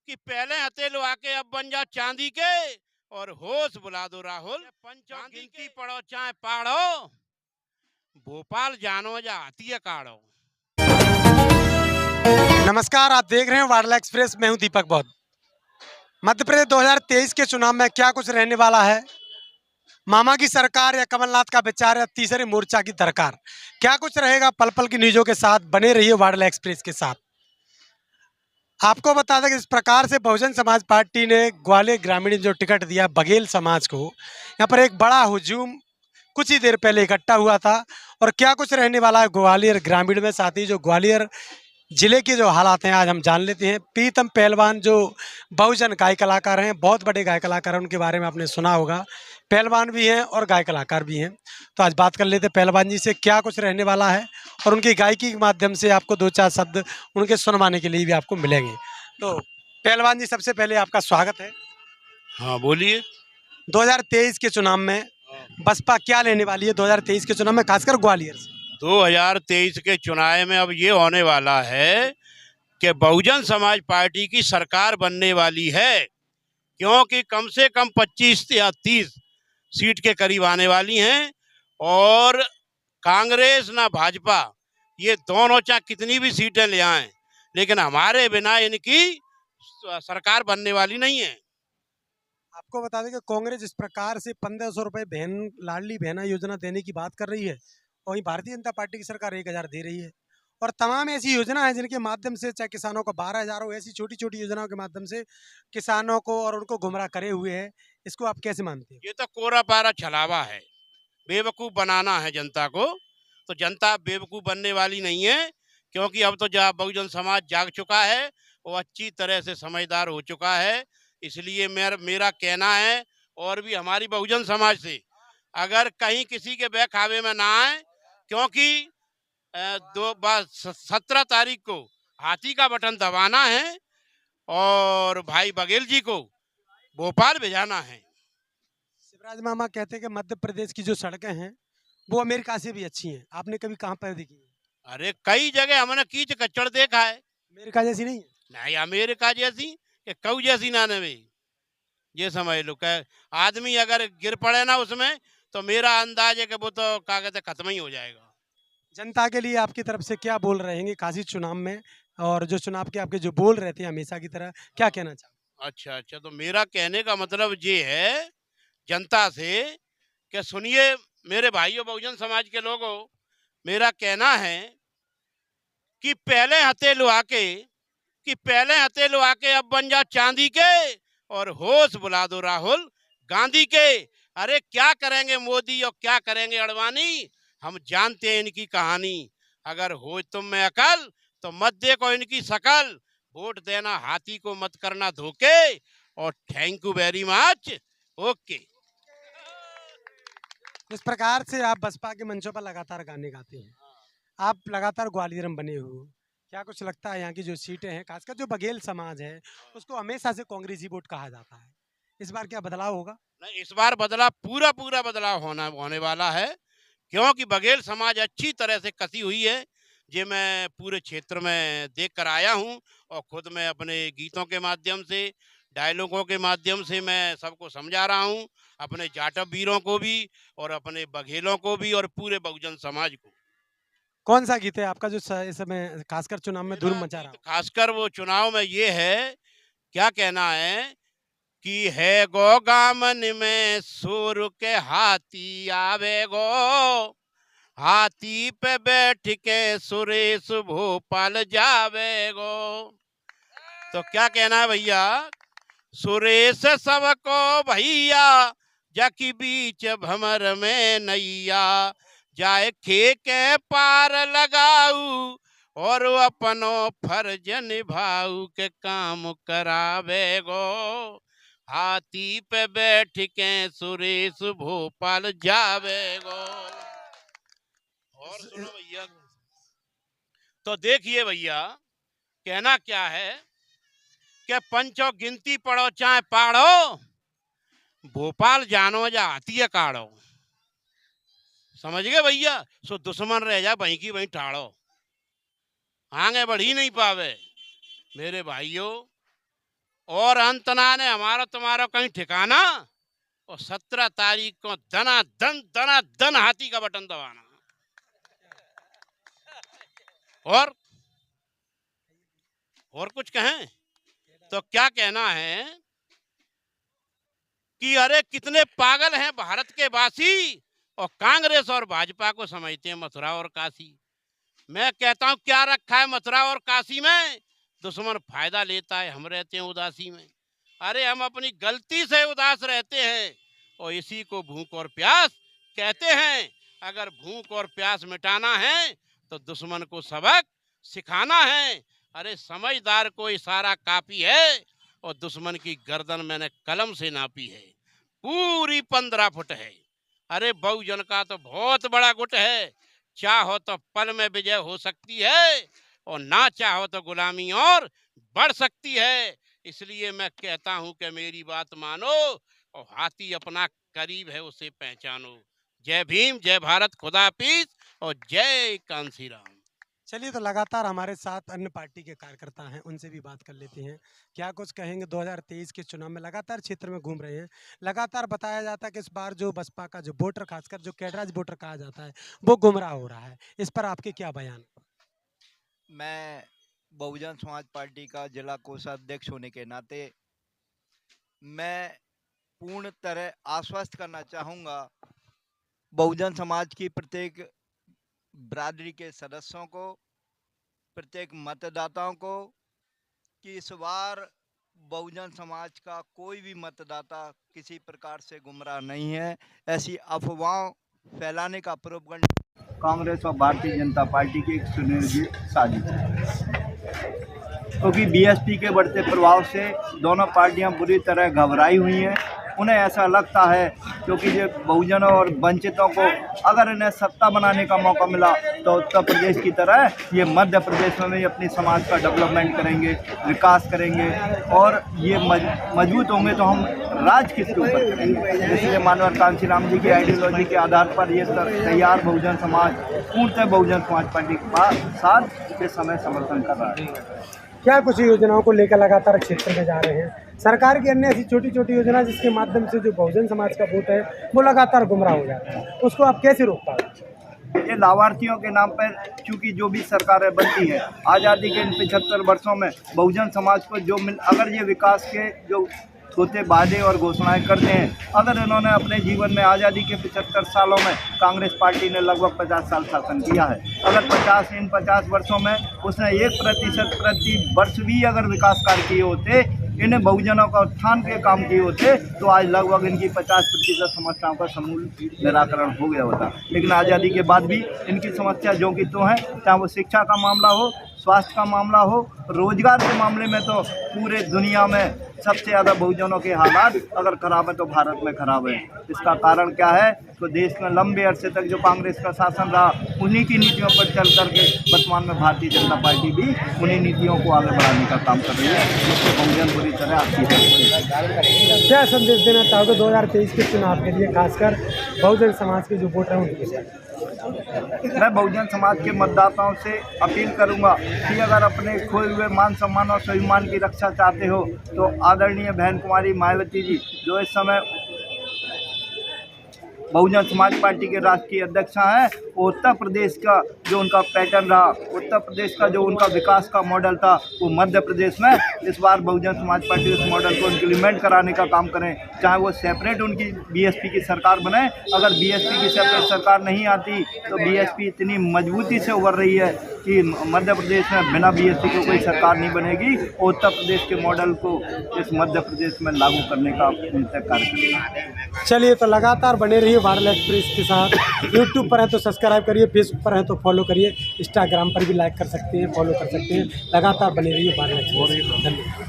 कि पहले हथेलो आके अब बन जा चांदी के और होश बुला दो राहुल। पंचो गिनती पढ़ो चाहे पाड़ो, भोपाल जानो या हाथी काढ़ो। नमस्कार, आप देख रहे हैं वाडला एक्सप्रेस। मैं हूं दीपक बौद्ध। मध्य प्रदेश 2023 के चुनाव में क्या कुछ रहने वाला है, मामा की सरकार या कमलनाथ का विचार या तीसरे मोर्चा की दरकार, क्या कुछ रहेगा, पल पल की न्यूज़ों के साथ बने रहिए वाडला एक्सप्रेस के साथ। आपको बता दें कि इस प्रकार से बहुजन समाज पार्टी ने ग्वालियर ग्रामीण जो टिकट दिया बघेल समाज को, यहाँ पर एक बड़ा हुजूम कुछ ही देर पहले इकट्ठा हुआ था। और क्या कुछ रहने वाला है ग्वालियर ग्रामीण में, साथ ही जो ग्वालियर जिले के जो हालात हैं आज हम जान लेते हैं। प्रीतम पहलवान जो बहुजन गायक कलाकार हैं, बहुत बड़े गायक कलाकार हैं, उनके बारे में आपने सुना होगा। पहलवान भी हैं और गायक कलाकार भी हैं। तो आज बात कर लेते हैं पहलवान जी से, क्या कुछ रहने वाला है और उनकी गायकी के माध्यम से आपको दो चार शब्द उनके सुनवाने के लिए भी आपको मिलेंगे। तो पहलवान जी, सबसे पहले आपका स्वागत है। हाँ बोलिए। 2023 के चुनाव में बसपा क्या लेने वाली है 2023 के चुनाव में, खासकर ग्वालियर से? 2023 के चुनाव में अब ये होने वाला है कि बहुजन समाज पार्टी की सरकार बनने वाली है, क्योंकि कम से कम 25 या 30 सीट के करीब आने वाली हैं। और कांग्रेस ना भाजपा, ये दोनों चाहे कितनी भी सीटें ले आएं, लेकिन हमारे बिना इनकी सरकार बनने वाली नहीं है। आपको बता दें कि कांग्रेस इस प्रकार से 1500 रुपए बहन लाडली बहना योजना देने की बात कर रही है, और वहीं भारतीय जनता पार्टी की सरकार 1000 दे रही है। और तमाम ऐसी योजना है जिनके माध्यम से चाहे किसानों को 12,000 हो, ऐसी छोटी छोटी योजनाओं के माध्यम से किसानों को और उनको गुमराह करे हुए है। इसको आप कैसे मानते हैं? ये तो कोरा पारा छलावा है, बेवकूफ़ बनाना है जनता को। तो जनता बेवकूफ़ बनने वाली नहीं है, क्योंकि अब तो जहाँ बहुजन समाज जाग चुका है, वो अच्छी तरह से समझदार हो चुका है। इसलिए मेरा कहना है, और भी हमारी बहुजन समाज से, अगर कहीं किसी के बहकावे में ना आए, क्योंकि 17 तारीख को हाथी का बटन दबाना है और भाई बघेल जी को भोपाल भेजाना है। शिवराज मामा कहते हैं कि मध्य प्रदेश की जो सड़कें हैं वो अमेरिका से भी अच्छी हैं। आपने कभी कहाँ पर देखी है? अरे कई जगह हमने कीच कचड़ देखा है। अमेरिका जैसी नहीं है? नहीं अमेरिका जैसी कि कऊ जैसी ना नवे, ये समझ लो। कह आदमी अगर गिर पड़े ना उसमें, तो मेरा अंदाज है कि वो तो क्या कहते खत्म ही हो जाएगा। जनता के लिए आपकी तरफ से क्या बोल रहे हैं खासी चुनाव में, और जो चुनाव के आपके जो बोल रहे थे हमेशा की तरह, क्या कहना चाहते? अच्छा अच्छा, तो मेरा कहने का मतलब ये है जनता से कि सुनिए मेरे भाइयों बहुजन समाज के लोगों, मेरा कहना है कि पहले हथेलो आके अब बन जा चांदी के और होश बुला दो राहुल गांधी के। अरे क्या करेंगे मोदी और क्या करेंगे अडवाणी, हम जानते हैं इनकी कहानी। अगर हो तुम में अकल तो मत देखो इनकी शकल, वोट देना हाथी को मत करना धोखे, और thank you very much. Okay. इस प्रकार से आप बसपा के मंचों पर लगातार गाने गाते हैं, आप लगातार ग्वालियर में बने हुए हो। क्या कुछ लगता है यहाँ की जो सीटें हैं, खासकर जो बघेल समाज है, उसको हमेशा से कांग्रेसी वोट कहा जाता है, इस बार क्या बदलाव होगा? नहीं, इस बार बदलाव पूरा पूरा बदलाव होने वाला है, क्योंकि बघेल समाज अच्छी तरह से कसी हुई है। ये मैं पूरे क्षेत्र में देख कर आया हूँ, और खुद मैं अपने गीतों के माध्यम से, डायलॉगों के माध्यम से मैं सबको समझा रहा हूँ, अपने जाटव वीरों को भी और अपने बघेलों को भी और पूरे बहुजन समाज को। कौन सा गीत है आपका जो इस समय खासकर चुनाव में धूम मेरा मचा रहा गीत हो? खासकर वो चुनाव में ये है, क्या कहना है कि है गो गामन में सुर के हाथी आवे गो, हाथी पे बैठ के सुरेश भोपाल जावे गो। तो क्या कहना है भैया, सुरेश सबको भैया जाकी बीच भमर में नैया, जाए खे के पार लगाऊ और अपनो फर्ज निभाऊ के काम करावे गो, हाथी पे बैठ के सुरेश भोपाल जावे गो। और सुनो भैया, तो देखिए भैया कहना क्या है कि पंचो गिनती पढ़ो चाहे पाड़ो, भोपाल जानो या हाथी काढ़ो। समझ गए भैया? सो दुश्मन रह जा वहीं की वहीं ठाड़ो, आगे बढ़ ही नहीं पावे। मेरे भाइयों, और अंतना ने हमारा तुम्हारा कहीं ठिकाना, और 17 तारीख को दना दन हाथी का बटन दबाना। और कुछ कहें तो क्या कहना है कि अरे कितने पागल हैं भारत के वासी, और कांग्रेस और भाजपा को समझते हैं मथुरा और काशी। मैं कहता हूं क्या रखा है मथुरा और काशी में? दुश्मन फायदा लेता है, हम रहते हैं उदासी में। अरे हम अपनी गलती से उदास रहते हैं, और इसी को भूख और प्यास कहते हैं। अगर भूख और प्यास मिटाना है तो दुश्मन को सबक सिखाना है। अरे समझदार को इशारा काफी है, और दुश्मन की गर्दन मैंने कलम से नापी है, पूरी 15 फुट है। अरे बहुजन का तो बहुत बड़ा गुट है, चाहो तो पल में विजय हो सकती है, और ना चाहो तो गुलामी और बढ़ सकती है। इसलिए मैं कहता हूं कि मेरी बात मानो, और हाथी अपना करीब है उसे पहचानो। जय भीम, जय भारत, खुदा हाफिज, और जय कांसी राम। चलिए, तो लगातार हमारे साथ अन्य पार्टी के कार्यकर्ता हैं, उनसे भी बात कर लेते हैं। क्या कुछ कहेंगे? 2023 के चुनाव में लगातार क्षेत्र में घूम रहे हैं। लगातार बताया जाता है कि इस बार जो बसपा का जो वोटर, खासकर जो कैडराज वोटर कहा जाता है, वो गुमराह हो रहा है। इस पर आपके क्या बयान? मैं बहुजन समाज पार्टी का जिला कोषाध्यक्ष होने के नाते मैं पूर्ण तरह आश्वस्त करना चाहूँगा बहुजन समाज की प्रत्येक बिरादरी के सदस्यों को, प्रत्येक मतदाताओं को, कि इस बार बहुजन समाज का कोई भी मतदाता किसी प्रकार से गुमराह नहीं है। ऐसी अफवाहों फैलाने का प्रोपगंडा कांग्रेस और भारतीय जनता पार्टी की एक सुनियोजित साजिश है, क्योंकि बीएसपी के बढ़ते प्रभाव से दोनों पार्टियां बुरी तरह घबराई हुई हैं। उन्हें ऐसा लगता है क्योंकि ये बहुजनों और वंचितों को अगर इन्हें सत्ता बनाने का मौका मिला तो उत्तर प्रदेश की तरह ये मध्य प्रदेश में भी अपनी समाज का डेवलपमेंट करेंगे, विकास करेंगे, और ये मजबूत होंगे तो हम राज किसके ऊपर करेंगे। इसलिए माननीय कांसी राम जी की आइडियोलॉजी के आधार पर ये तैयार बहुजन समाज पूर्णतः बहुजन समाज पार्टी के साथ इस समय समर्थन कर रहा है। क्या कुछ योजनाओं को लेकर लगातार क्षेत्र में जा रहे हैं? सरकार की अन्य ऐसी छोटी छोटी योजना जिसके माध्यम से जो बहुजन समाज का वोट है वो लगातार गुमराह हो जाता है, उसको आप कैसे रोक पाओगे? ये लाभार्थियों के नाम पर चूंकि जो भी सरकारें बनती है, आज़ादी के इन 75 वर्षों में बहुजन समाज को जो अगर ये विकास के जो छोटे वादे और घोषणाएं करते हैं, अगर इन्होंने अपने जीवन में आज़ादी के 75 सालों में कांग्रेस पार्टी ने लगभग 50 साल शासन किया है, अगर 50 वर्षों में उसने 1% प्रति वर्ष भी अगर विकास कार्य किए होते, इन्हें बहुजनों का उत्थान के काम किए होते, तो आज लगभग इनकी 50% समस्याओं का समूल निराकरण हो गया होता। लेकिन आज़ादी के बाद भी इनकी समस्या जो कि तो है, चाहे वो शिक्षा का मामला हो, स्वास्थ्य का मामला हो, रोजगार के मामले में तो पूरे दुनिया में सबसे ज़्यादा बहुजनों के हालात अगर खराब है तो भारत में खराब है। इसका कारण क्या है? तो देश में लंबे अरसे तक जो कांग्रेस का शासन रहा, उन्हीं की नीतियों पर चल करके वर्तमान में भारतीय जनता पार्टी भी उन्हीं नीतियों को आगे बढ़ाने का काम कर रही है, जिससे बहुजन बुरी तरह आपकी है। क्या संदेश देना चाहोगे 2023 के चुनाव के लिए, खासकर बहुजन समाज के जो वोटर हैं उनके साथ? मैं बहुजन समाज के मतदाताओं से अपील करूंगा कि अगर अपने खोए हुए मान सम्मान और स्वाभिमान की रक्षा चाहते हो तो आदरणीय बहन कुमारी मायावती जी, जो इस समय बहुजन समाज पार्टी के राष्ट्रीय अध्यक्ष हैं, उत्तर प्रदेश का जो उनका पैटर्न रहा, उत्तर प्रदेश का जो उनका विकास का मॉडल था, वो मध्य प्रदेश में इस बार बहुजन समाज पार्टी उस मॉडल को इम्प्लीमेंट कराने का काम करें। चाहे वो सेपरेट उनकी बीएसपी की सरकार बने, अगर बीएसपी की सेपरेट सरकार नहीं आती तो बीएसपी इतनी मजबूती से उभर रही है कि मध्य प्रदेश में बिना बीएसपी को कोई सरकार नहीं बनेगी। उत्तर प्रदेश के मॉडल को इस मध्य प्रदेश में लागू करने का कार्य करें। चलिए, तो लगातार बने रहिए वायरल एक्सप्रेस के साथ। यूट्यूब पर है तो सब्सक्राइब करिए, फेसबुक पर है तो फॉलो करिए, इंस्टाग्राम पर भी लाइक कर सकते हैं, फॉलो कर सकते हैं। लगातार बने रहिए वायरल एक्सप्रेस। धन्यवाद।